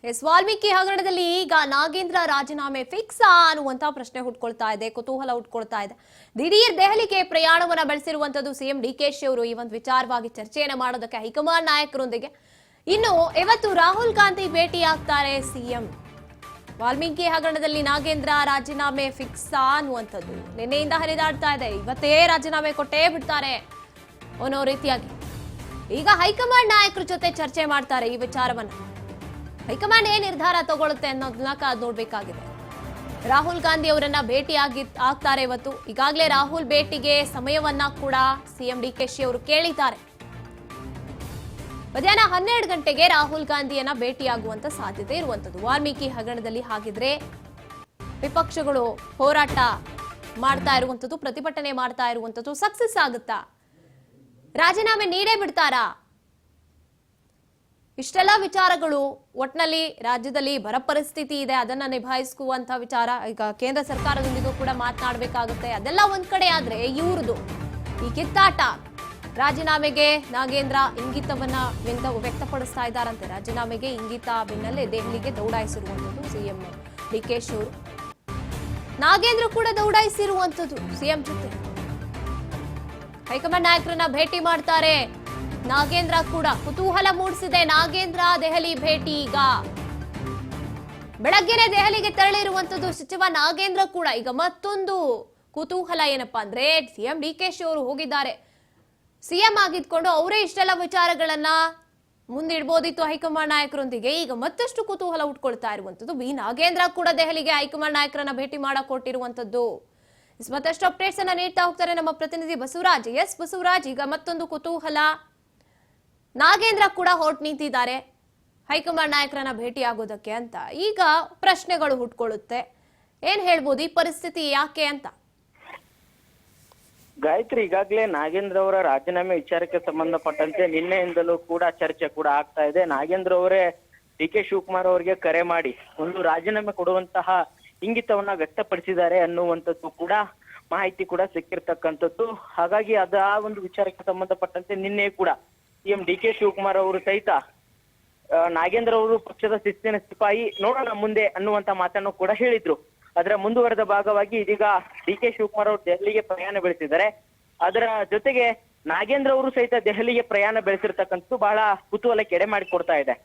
S Valmiki ಹಗರಣದಲ್ಲಿ ಈಗ ನಾಗೇಂದ್ರ ರಾಜೀನಾಮೆ ಫಿಕ್ಸ್ ಅನ್ನುವಂತ ಪ್ರಶ್ನೆ ಹುಟ್ಕೊಳ್ತಾ ಇದೆ, ಕುತೂಹಲ ಹುಟ್ಕೊಳ್ತಾ ಇದೆ. ದಿಢೀರ್ ದೆಹಲಿಗೆ ಪ್ರಯಾಣವನ್ನ ಬೆಳೆಸಿರುವಂತದ್ದು ಸಿಎಂ ಡಿಕೆಶಿ ಅವರು ಈ ಒಂದು ವಿಚಾರವಾಗಿ ಚರ್ಚೆಯನ್ನ ಮಾಡೋದಕ್ಕೆ ಹೈಕಮಾಂಡ್ ನಾಯಕರೊಂದಿಗೆ. ಇನ್ನು ಇವತ್ತು ರಾಹುಲ್ ಗಾಂಧಿ ಭೇಟಿಯಾಗ್ತಾರೆ ಸಿಎಂ. ವಾಲ್ಮೀಕಿ ಹಗರಣದಲ್ಲಿ ನಾಗೇಂದ್ರ ರಾಜೀನಾಮೆ ಫಿಕ್ಸ್ ಅನ್ನುವಂಥದ್ದು ನಿನ್ನೆಯಿಂದ ಹರಿದಾಡ್ತಾ ಇದೆ. ಇವತ್ತೇ ರಾಜೀನಾಮೆ ಕೊಟ್ಟೇ ಬಿಡ್ತಾರೆ ಅನ್ನೋ ರೀತಿಯಾಗಿ ಈಗ ಹೈಕಮಾಂಡ್ ನಾಯಕರ ಜೊತೆ ಚರ್ಚೆ ಮಾಡ್ತಾರೆ. ಈ ವಿಚಾರವನ್ನ ಹೈಕಮಾಂಡ್ ಏನ್ ನಿರ್ಧಾರ ತಗೊಳುತ್ತೆ ಅನ್ನೋದನ್ನ ಕಾದ್ ನೋಡ್ಬೇಕಾಗಿದೆ. ರಾಹುಲ್ ಗಾಂಧಿ ಅವರನ್ನ ಭೇಟಿ ಆಗ್ತಾರೆ ಇವತ್ತು. ಈಗಾಗಲೇ ರಾಹುಲ್ ಭೇಟಿಗೆ ಸಮಯವನ್ನ ಕೂಡ ಸಿಎಂ ಡಿಕೆಶಿ ಅವರು ಕೇಳಿದ್ದಾರೆ. ಮಧ್ಯಾಹ್ನ 12 ಗಂಟೆಗೆ ರಾಹುಲ್ ಗಾಂಧಿಯನ್ನ ಭೇಟಿಯಾಗುವಂತ ಸಾಧ್ಯತೆ ಇರುವಂತದ್ದು. ವಾಲ್ಮೀಕಿ ಹಗರಣದಲ್ಲಿ ಹಾಗಿದ್ರೆ ವಿಪಕ್ಷಗಳು ಹೋರಾಟ ಮಾಡ್ತಾ ಇರುವಂತದ್ದು, ಪ್ರತಿಭಟನೆ ಮಾಡ್ತಾ ಇರುವಂತದ್ದು ಸಕ್ಸಸ್ ಆಗುತ್ತಾ? ರಾಜೀನಾಮೆ ನೀಡೇ ಬಿಡ್ತಾರಾ? ಇಷ್ಟೆಲ್ಲ ವಿಚಾರಗಳು ಒಟ್ನಲ್ಲಿ ರಾಜ್ಯದಲ್ಲಿ ಬರ ಪರಿಸ್ಥಿತಿ ಇದೆ, ಅದನ್ನ ನಿಭಾಯಿಸುವಂತ ವಿಚಾರ ಈಗ ಕೇಂದ್ರ ಸರ್ಕಾರದೊಂದಿಗೂ ಕೂಡ ಮಾತನಾಡಬೇಕಾಗುತ್ತೆ. ಅದೆಲ್ಲ ಒಂದ್ ಕಡೆ ಆದ್ರೆ ಇವ್ರದು ಈ ಕಿತ್ತಾಟ, ರಾಜೀನಾಮೆಗೆ ನಾಗೇಂದ್ರ ಇಂಗಿತವನ್ನ ವ್ಯಕ್ತಪಡಿಸ್ತಾ ಇದ್ದಾರಂತೆ. ರಾಜೀನಾಮೆಗೆ ಇಂಗಿತ ಬೆನ್ನಲ್ಲೇ ದೆಹಲಿಗೆ ದೌಡಾಯಿಸಿರುವಂತದ್ದು ಸಿಎಂ ಡಿಕೆಶಿ ಅವರು. ನಾಗೇಂದ್ರ ಕೂಡ ದೌಡಾಯಿಸಿರುವಂತದ್ದು ಸಿಎಂ ಜೊತೆ. ಹೈಕಮಾಂಡ್ ನಾಯಕರನ್ನ ಭೇಟಿ ಮಾಡ್ತಾರೆ. ನಾಗೇಂದ್ರ ಕೂಡ ಕುತೂಹಲ ಮೂಡಿಸಿದೆ. ನಾಗೇಂದ್ರ ದೆಹಲಿ ಭೇಟಿ ಈಗ ಬೆಳಗ್ಗೆನೆ ದೆಹಲಿಗೆ ತೆರಳಿರುವಂತದ್ದು ಸಚಿವ ನಾಗೇಂದ್ರ ಕೂಡ. ಈಗ ಮತ್ತೊಂದು ಕುತೂಹಲ ಏನಪ್ಪಾ ಅಂದ್ರೆ, ಸಿಎಂ ಡಿಕೆಶಿ ಅವರು ಹೋಗಿದ್ದಾರೆ. ಸಿಎಂ ಆಗಿದ್ಕೊಂಡು ಅವರೇ ಇಷ್ಟೆಲ್ಲ ವಿಚಾರಗಳನ್ನ ಮುಂದಿಡ್ಬೋದಿತ್ತು ಹೈಕಮಾಂಡ್ ನಾಯಕರೊಂದಿಗೆ. ಈಗ ಮತ್ತಷ್ಟು ಕುತೂಹಲ ಉಟ್ಕೊಳ್ತಾ ಇರುವಂತದ್ದು ಬಿ ನಾಗೇಂದ್ರ ಕೂಡ ದೆಹಲಿಗೆ ಹೈಕಮಾಂಡ್ ನಾಯಕರನ್ನ ಭೇಟಿ ಮಾಡಕ್ ಕೊಟ್ಟಿರುವಂತದ್ದು. ಮತ್ತಷ್ಟು ಅಪ್ಡೇಟ್ಸ್ ಅನ್ನ ನೀಡ್ತಾ ಹೋಗ್ತಾರೆ ನಮ್ಮ ಪ್ರತಿನಿಧಿ ಬಸವರಾಜ್. ಎಸ್ ಬಸವರಾಜ್, ಈಗ ಮತ್ತೊಂದು ಕುತೂಹಲ, ನಾಗೇಂದ್ರ ಕೂಡ ಹೊರಟು ನಿಂತಿದ್ದಾರೆ ಹೈಕಮಾಂಡ್ ನಾಯಕರನ್ನ ಭೇಟಿ ಆಗೋದಕ್ಕೆ ಅಂತ. ಈಗ ಪ್ರಶ್ನೆಗಳು ಹುಟ್ಕೊಳ್ಳುತ್ತೆ. ಏನ್ ಹೇಳ್ಬೋದು ಈ ಪರಿಸ್ಥಿತಿ ಯಾಕೆ ಅಂತ? ಗಾಯತ್ರಿ, ಈಗಾಗಲೇ ನಾಗೇಂದ್ರ ಅವರ ರಾಜೀನಾಮೆ ವಿಚಾರಕ್ಕೆ ಸಂಬಂಧಪಟ್ಟಂತೆ ನಿನ್ನೆಯಿಂದಲೂ ಕೂಡ ಚರ್ಚೆ ಕೂಡ ಆಗ್ತಾ ಇದೆ. ನಾಗೇಂದ್ರ ಅವರೇ ಡಿ ಕೆ ಶಿವಕುಮಾರ್ ಅವರಿಗೆ ಕರೆ ಮಾಡಿ ಒಂದು ರಾಜೀನಾಮೆ ಕೊಡುವಂತಹ ಇಂಗಿತವನ್ನ ವ್ಯಕ್ತಪಡಿಸಿದ್ದಾರೆ ಅನ್ನುವಂಥದ್ದು ಕೂಡ ಮಾಹಿತಿ ಕೂಡ ಸಿಕ್ಕಿರ್ತಕ್ಕಂಥದ್ದು. ಹಾಗಾಗಿ ಆ ಒಂದು ವಿಚಾರಕ್ಕೆ ಸಂಬಂಧಪಟ್ಟಂತೆ ನಿನ್ನೆ ಕೂಡ ಸಿಎಂ ಡಿ ಕೆ ಶಿವಕುಮಾರ್ ಅವರು ಸಹಿತ ನಾಗೇಂದ್ರ ಅವರು ಪಕ್ಷದ ಶಿಸ್ತಿನ ಸಿಪಾಯಿ, ನೋಡೋಣ ಮುಂದೆ ಅನ್ನುವಂತ ಮಾತನ್ನು ಕೂಡ ಹೇಳಿದ್ರು. ಅದರ ಮುಂದುವರೆದ ಭಾಗವಾಗಿ ಇದೀಗ ಡಿ ಕೆ ಶಿವಕುಮಾರ್ ಅವರು ದೆಹಲಿಗೆ ಪ್ರಯಾಣ ಬೆಳೆಸಿದ್ದಾರೆ. ಅದರ ಜೊತೆಗೆ ನಾಗೇಂದ್ರ ಅವರು ಸಹಿತ ದೆಹಲಿಗೆ ಪ್ರಯಾಣ ಬೆಳೆಸಿರ್ತಕ್ಕಂಥದ್ದು ಬಹಳ ಕುತೂಹಲಕ್ಕೆ ಎಡೆ ಮಾಡಿಕೊಡ್ತಾ ಇದೆ.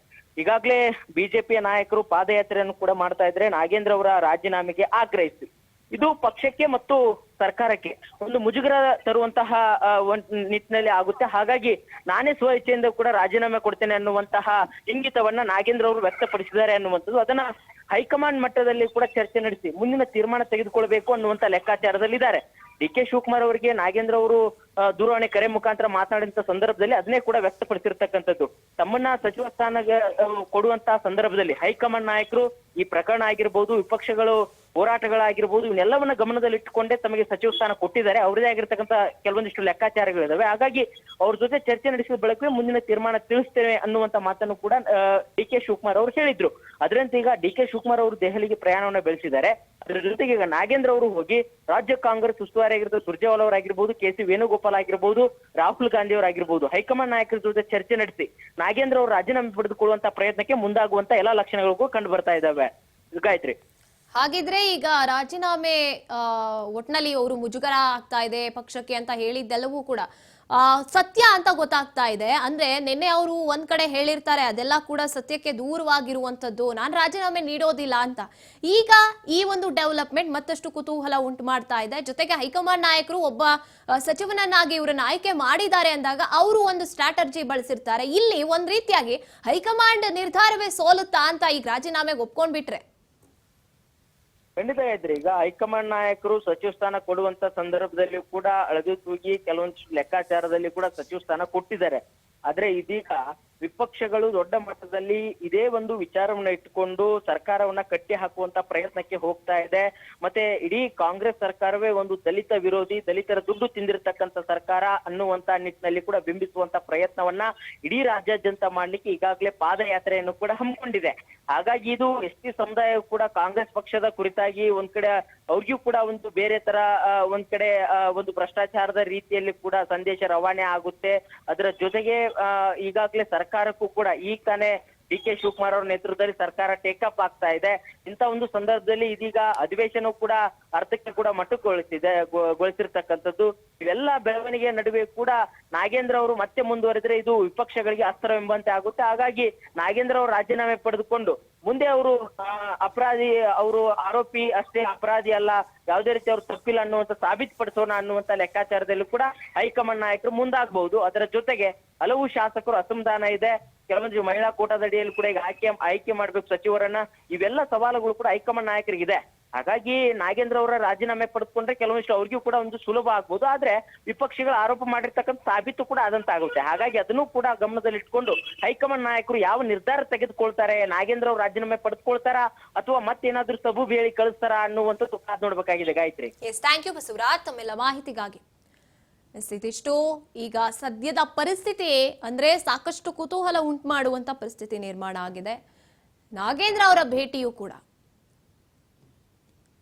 ಈಗಾಗಲೇ ಬಿಜೆಪಿಯ ನಾಯಕರು ಪಾದಯಾತ್ರೆಯನ್ನು ಕೂಡ ಮಾಡ್ತಾ ಇದ್ರೆ ನಾಗೇಂದ್ರ ಅವರ ರಾಜೀನಾಮೆಗೆ ಆಗ್ರಹಿಸಿ. ಇದು ಪಕ್ಷಕ್ಕೆ ಮತ್ತು ಸರ್ಕಾರಕ್ಕೆ ಒಂದು ಮುಜುಗರ ತರುವಂತಹ ನಿಟ್ಟಿನಲ್ಲಿ ಆಗುತ್ತೆ. ಹಾಗಾಗಿ ನಾನೇ ಸ್ವ ಇಚ್ಛೆಯಿಂದ ಕೂಡ ರಾಜೀನಾಮೆ ಕೊಡ್ತೇನೆ ಅನ್ನುವಂತಹ ಇಂಗಿತವನ್ನ ನಾಗೇಂದ್ರ ಅವರು ವ್ಯಕ್ತಪಡಿಸಿದ್ದಾರೆ ಅನ್ನುವಂಥದ್ದು. ಅದನ್ನ ಹೈಕಮಾಂಡ್ ಮಟ್ಟದಲ್ಲಿ ಕೂಡ ಚರ್ಚೆ ನಡೆಸಿ ಮುಂದಿನ ತೀರ್ಮಾನ ತೆಗೆದುಕೊಳ್ಬೇಕು ಅನ್ನುವಂತ ಲೆಕ್ಕಾಚಾರದಲ್ಲಿದ್ದಾರೆ. ಡಿ ಕೆ ಶಿವಕುಮಾರ್ ಅವರಿಗೆ ನಾಗೇಂದ್ರ ಅವರು ದೂರವಾಣಿ ಕರೆ ಮುಖಾಂತರ ಮಾತನಾಡಿದಂತ ಸಂದರ್ಭದಲ್ಲಿ ಅದನ್ನೇ ಕೂಡ ವ್ಯಕ್ತಪಡಿಸಿರ್ತಕ್ಕಂಥದ್ದು. ತಮ್ಮನ್ನ ಸಚಿವ ಸ್ಥಾನ ಕೊಡುವಂತಹ ಸಂದರ್ಭದಲ್ಲಿ ಹೈಕಮಾಂಡ್ ನಾಯಕರು ಈ ಪ್ರಕರಣ ಆಗಿರ್ಬೋದು, ವಿಪಕ್ಷಗಳು ಹೋರಾಟಗಳಾಗಿರ್ಬೋದು, ಇವನ್ನೆಲ್ಲವನ್ನ ಗಮನದಲ್ಲಿಟ್ಟುಕೊಂಡೇ ತಮಗೆ ಸಚಿವ ಸ್ಥಾನ ಕೊಟ್ಟಿದ್ದಾರೆ. ಅವರದೇ ಆಗಿರ್ತಕ್ಕಂಥ ಕೆಲವೊಂದಿಷ್ಟು ಲೆಕ್ಕಾಚಾರಗಳಿದಾವೆ. ಹಾಗಾಗಿ ಅವ್ರ ಜೊತೆ ಚರ್ಚೆ ನಡೆಸಿದ ಬಳಿಕ ಮುಂದಿನ ತೀರ್ಮಾನ ತಿಳಿಸ್ತೇವೆ ಅನ್ನುವಂತ ಮಾತನ್ನು ಕೂಡ ಡಿ ಕೆ ಶಿವಕುಮಾರ್ ಅವರು ಹೇಳಿದ್ರು. ಅದರಂತೆ ಈಗ ಡಿ ಕೆ ಶಿವಕುಮಾರ್ ಅವರು ದೆಹಲಿಗೆ ಪ್ರಯಾಣವನ್ನ ಬೆಳೆಸಿದ್ದಾರೆ. ಅದರ ಜೊತೆಗೆ ಈಗ ನಾಗೇಂದ್ರ ಅವರು ಹೋಗಿ ರಾಜ್ಯ ಕಾಂಗ್ರೆಸ್ ಉಸ್ತುವಾರಿ ಆಗಿರ್ಬೋದು ಸುರ್ಜೇವಾಲಾ ಅವರಾಗಿರ್ಬೋದು, ಕೆ.ಸಿ. ವೇಣುಗೋಪಾಲ್ ಆಗಿರ್ಬೋದು, ರಾಹುಲ್ ಗಾಂಧಿ ಅವರಾಗಿರ್ಬೋದು, ಹೈಕಮಾಂಡ್ ನಾಯಕರ ಜೊತೆ ಚರ್ಚೆ ನಡೆಸಿ ನಾಗೇಂದ್ರ ಅವರು ರಾಜೀನಾಮೆ ಪಡೆದುಕೊಳ್ಳುವಂತ ಪ್ರಯತ್ನಕ್ಕೆ ಮುಂದಾಗುವಂತ ಎಲ್ಲಾ ಲಕ್ಷಣಗಳಿಗೂ ಕಂಡು ಬರ್ತಾ ಇದ್ದಾವೆ. ಗಾಯತ್ರಿ, ಹಾಗಿದ್ರೆ ಈಗ ರಾಜೀನಾಮೆ ಒಟ್ನಲ್ಲಿ ಅವರು ಮುಜುಗರ ಆಗ್ತಾ ಇದೆ ಪಕ್ಷಕ್ಕೆ ಅಂತ ಹೇಳಿದ್ದೆಲ್ಲವೂ ಕೂಡ ಸತ್ಯ ಅಂತ ಗೊತ್ತಾಗ್ತಾ ಇದೆ. ಅಂದ್ರೆ ನಿನ್ನೆ ಅವರು ಒಂದ್ ಕಡೆ ಹೇಳಿರ್ತಾರೆ, ಅದೆಲ್ಲ ಕೂಡ ಸತ್ಯಕ್ಕೆ ದೂರವಾಗಿರುವಂತದ್ದು, ನಾನು ರಾಜೀನಾಮೆ ನೀಡೋದಿಲ್ಲ ಅಂತ. ಈಗ ಈ ಒಂದು ಡೆವಲಪ್ಮೆಂಟ್ ಮತ್ತಷ್ಟು ಕುತೂಹಲ ಉಂಟು ಮಾಡ್ತಾ ಇದೆ. ಜೊತೆಗೆ ಹೈಕಮಾಂಡ್ ನಾಯಕರು ಒಬ್ಬ ಸಚಿವನನ್ನಾಗಿ ಇವರನ್ನ ಆಯ್ಕೆ ಮಾಡಿದ್ದಾರೆ ಅಂದಾಗ ಅವರು ಒಂದು ಸ್ಟ್ರಾಟಜಿ ಬಳಸಿರ್ತಾರೆ. ಇಲ್ಲಿ ಒಂದ್ ರೀತಿಯಾಗಿ ಹೈಕಮಾಂಡ್ ನಿರ್ಧಾರವೇ ಸೋಲುತ್ತಾ ಅಂತ ಈಗ ರಾಜೀನಾಮೆಗೆ ಒಪ್ಕೊಂಡ್ಬಿಟ್ರೆ? ಖಂಡಿತ ಇದ್ರಿ. ಈಗ ಹೈಕಮಾಂಡ್ ನಾಯಕರು ಸಚಿವ ಸ್ಥಾನ ಕೊಡುವಂತ ಸಂದರ್ಭದಲ್ಲಿ ಕೂಡ ಅಳದು ತೂಗಿ ಕೆಲವೊಂದು ಲೆಕ್ಕಾಚಾರದಲ್ಲಿ ಕೂಡ ಸಚಿವ ಸ್ಥಾನ ಕೊಟ್ಟಿದ್ದಾರೆ. ಆದ್ರೆ ಇದೀಗ ವಿಪಕ್ಷಗಳು ದೊಡ್ಡ ಮಟ್ಟದಲ್ಲಿ ಇದೇ ಒಂದು ವಿಚಾರವನ್ನ ಇಟ್ಟುಕೊಂಡು ಸರ್ಕಾರವನ್ನ ಕಟ್ಟಿ ಹಾಕುವಂತ ಪ್ರಯತ್ನಕ್ಕೆ ಹೋಗ್ತಾ ಇದೆ. ಮತ್ತೆ ಇಡೀ ಕಾಂಗ್ರೆಸ್ ಸರ್ಕಾರವೇ ಒಂದು ದಲಿತ ವಿರೋಧಿ, ದಲಿತರ ದುಡ್ಡು ತಿಂದಿರತಕ್ಕಂತ ಸರ್ಕಾರ ಅನ್ನುವಂತ ನಿಟ್ಟಿನಲ್ಲಿ ಕೂಡ ಬಿಂಬಿಸುವಂತ ಪ್ರಯತ್ನವನ್ನ ಇಡೀ ರಾಜ್ಯಾದ್ಯಂತ ಮಾಡ್ಲಿಕ್ಕೆ ಈಗಾಗಲೇ ಪಾದಯಾತ್ರೆಯನ್ನು ಕೂಡ ಹಮ್ಮಿಕೊಂಡಿದೆ. ಹಾಗಾಗಿ ಇದು ಎಸ್.ಟಿ ಸಮುದಾಯ ಕೂಡ ಕಾಂಗ್ರೆಸ್ ಪಕ್ಷದ ಕುರಿತಾಗಿ ಒಂದ್ ಕಡೆ ಅವ್ರಿಗೂ ಕೂಡ ಒಂದು ಬೇರೆ ತರ ಒಂದ್ ಕಡೆ ಒಂದು ಭ್ರಷ್ಟಾಚಾರದ ರೀತಿಯಲ್ಲಿ ಕೂಡ ಸಂದೇಶ ರವಾನೆ ಆಗುತ್ತೆ. ಅದರ ಜೊತೆಗೆ ಈಗಾಗಲೇ ಸರ್ಕಾರಕ್ಕೂ ಕೂಡ ಈಗ ತಾನೇ ಡಿ ಕೆ ಶಿವಕುಮಾರ್ ಅವರ ನೇತೃತ್ವದಲ್ಲಿ ಸರ್ಕಾರ ಟೇಕಪ್ ಆಗ್ತಾ ಇದೆ. ಇಂತ ಒಂದು ಸಂದರ್ಭದಲ್ಲಿ ಇದೀಗ ಅಧಿವೇಶನ ಕೂಡ ಅರ್ಥಕ್ಕೆ ಕೂಡ ಗೊಳಿಸಿರ್ತಕ್ಕಂಥದ್ದು. ಇವೆಲ್ಲ ಬೆಳವಣಿಗೆಯ ನಡುವೆ ಕೂಡ ನಾಗೇಂದ್ರ ಅವರು ಮತ್ತೆ ಮುಂದುವರೆದ್ರೆ ಇದು ವಿಪಕ್ಷಗಳಿಗೆ ಅಸ್ತ್ರವೆಂಬಂತೆ ಆಗುತ್ತೆ. ಹಾಗಾಗಿ ನಾಗೇಂದ್ರ ಅವರು ರಾಜೀನಾಮೆ ಪಡೆದುಕೊಂಡು ಮುಂದೆ ಅವರು ಅಪರಾಧಿ, ಅವರು ಆರೋಪಿ ಅಷ್ಟೇ, ಅಪರಾಧಿ ಅಲ್ಲ, ಯಾವುದೇ ರೀತಿ ಅವರು ತಪ್ಪಿಲ್ಲ ಅನ್ನುವಂತ ಸಾಬೀತುಪಡಿಸೋಣ ಅನ್ನುವಂತ ಲೆಕ್ಕಾಚಾರದಲ್ಲೂ ಕೂಡ ಹೈಕಮಾಂಡ್ ನಾಯಕರು ಮುಂದಾಗಬಹುದು. ಅದರ ಜೊತೆಗೆ ಹಲವು ಶಾಸಕರು ಅಸಮಾಧಾನ ಇದೆ. ಕೆಲವೊಂದು ಮಹಿಳಾ ಕೋಟಾದಡಿಯಲ್ಲಿ ಕೂಡ ಈಗ ಆಯ್ಕೆ ಮಾಡ್ಬೇಕು ಸಚಿವರನ್ನ. ಇವೆಲ್ಲ ಸವಾಲುಗಳು ಕೂಡ ಹೈಕಮಾಂಡ್ ನಾಯಕರಿಗಿದೆ. ಹಾಗಾಗಿ ನಾಗೇಂದ್ರ ಅವರ ರಾಜೀನಾಮೆ ಪಡೆದುಕೊಂಡ್ರೆ ಕೆಲವೊಂದಿಷ್ಟು ಅವ್ರಿಗೂ ಕೂಡ ಒಂದು ಸುಲಭ ಆಗ್ಬೋದು. ಆದ್ರೆ ವಿಪಕ್ಷಿಗಳು ಆರೋಪ ಮಾಡಿರ್ತಕ್ಕಂಥ ಸಾಬೀತು ಕೂಡ ಆದಂತಾಗುತ್ತೆ. ಹಾಗಾಗಿ ಅದನ್ನು ಕೂಡ ಗಮನದಲ್ಲಿ ಇಟ್ಕೊಂಡು ಹೈಕಮಾಂಡ್ ನಾಯಕರು ಯಾವ ನಿರ್ಧಾರ ತೆಗೆದುಕೊಳ್ತಾರೆ, ನಾಗೇಂದ್ರ ಅವರು ರಾಜೀನಾಮೆ ಪಡೆದುಕೊಳ್ತಾರಾ ಅಥವಾ ಮತ್ತೇನಾದ್ರೂ ಸಬು ಹೇಳಿ ಕಳಿಸ್ತಾರಾ ಅನ್ನುವಂಥದ್ದು ಕಾದ್ ನೋಡ್ಬೇಕಾಗಿದೆ. ಗಾಯತ್ರಿ, ಥ್ಯಾಂಕ್ ಯು ಬಸವರಾಜ್ ತಮ್ಮೆಲ್ಲ ಮಾಹಿತಿಗಾಗಿ. ಇದಿಷ್ಟು ಈಗ ಸದ್ಯದ ಪರಿಸ್ಥಿತಿ ಅಂದ್ರೆ ಸಾಕಷ್ಟು ಕುತೂಹಲ ಉಂಟು ಮಾಡುವಂತ ಪರಿಸ್ಥಿತಿ ನಿರ್ಮಾಣ ಆಗಿದೆ. ನಾಗೇಂದ್ರ ಅವರ ಭೇಟಿಯೂ ಕೂಡ